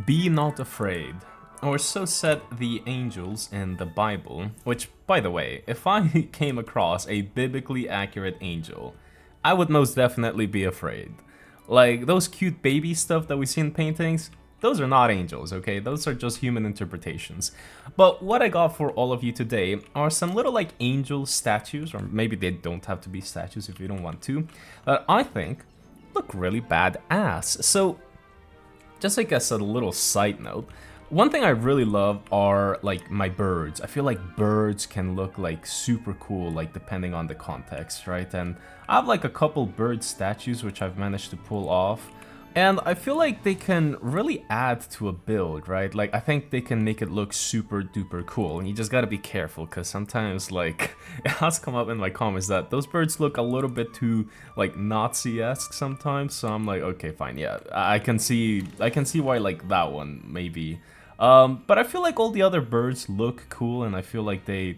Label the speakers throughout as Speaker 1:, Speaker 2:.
Speaker 1: Be not afraid, or so said the angels in the Bible, which, by the way, if I came across a biblically accurate angel, I would most definitely be afraid. Like, those cute baby stuff that we see in paintings, those are not angels, okay? Those are just human interpretations. But what I got for all of you today are some little, like, angel statues, or maybe they don't have to be statues if you don't want to, that I think look really badass. So just like as a little side note, one thing I really love are like my birds. I feel like birds can look like super cool, like depending on the context, right? And I have like a couple bird statues which I've managed to pull off. And I feel like they can really add to a build, right? Like, I think they can make it look super duper cool. And you just gotta be careful, because sometimes, like, it has come up in my comments that those birds look a little bit too, like, Nazi-esque sometimes. So I'm like, okay, fine, yeah. I can see why, like, that one, maybe. But I feel like all the other birds look cool, and I feel like they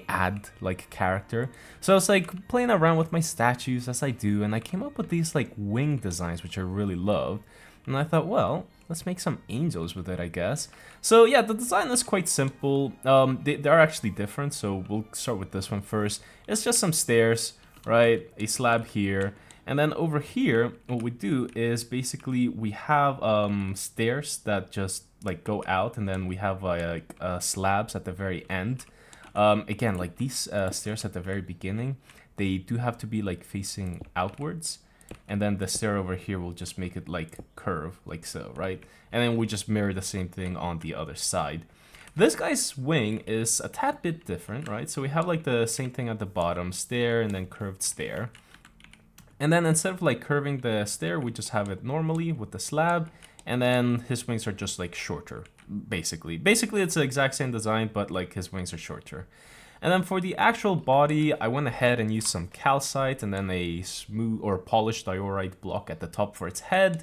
Speaker 1: add like character. So I was like playing around with my statues as I do, and I came up with these like wing designs which I really loved. And I thought, well, let's make some angels with it, I guess. So yeah, the design is quite simple. They are actually different, so we'll start with this one first. It's just some stairs, right? A slab here. And then over here, what we do is basically we have stairs that just like go out, and then we have like slabs at the very end. Again, like these stairs at the very beginning, they do have to be like facing outwards, and then the stair over here will just make it like curve, like so, right? And then we just mirror the same thing on the other side. This guy's wing is a tad bit different, right? So we have like the same thing at the bottom, stair and then curved stair. And then instead of like curving the stair, we just have it normally with the slab, and then his wings are just like shorter, basically. Basically, it's the exact same design, but like his wings are shorter. And then for the actual body, I went ahead and used some calcite and then a smooth or polished diorite block at the top for its head.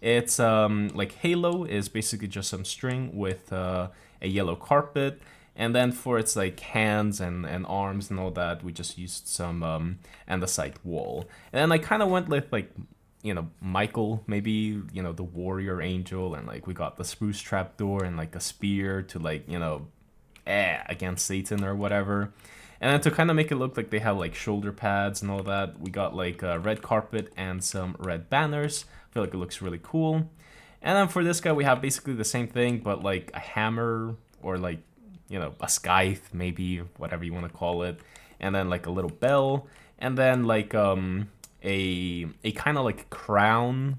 Speaker 1: It's like halo is basically just some string with a yellow carpet. And then for its like hands and arms and all that, we just used some andesite wool. And then I kind of went with like, you know, Michael, maybe, you know, the warrior angel, and like we got the spruce trapdoor and like a spear to like, you know, against Satan or whatever. And then to kind of make it look like they have like shoulder pads and all that, we got like a red carpet and some red banners. I feel like it looks really cool. And then for this guy, we have basically the same thing, but like a hammer or like, you know, a scythe, maybe, whatever you want to call it. And then like a little bell. And then like a kind of like crown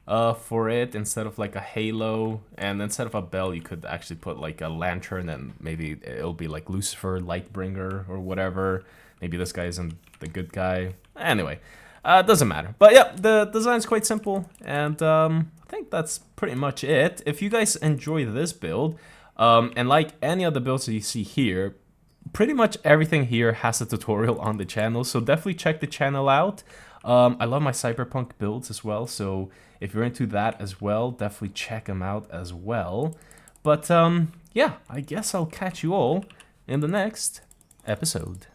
Speaker 1: for it instead of like a halo. And instead of a bell, you could actually put like a lantern, and maybe it'll be like Lucifer, Lightbringer, or whatever. Maybe this guy isn't the good guy. Anyway, it doesn't matter. But yeah, the design's quite simple, and I think that's pretty much it. If you guys enjoy this build, and like any of the builds that you see here, pretty much everything here has a tutorial on the channel, so definitely check the channel out. I love my cyberpunk builds as well, so if you're into that as well, definitely check them out as well. But yeah, I guess I'll catch you all in the next episode.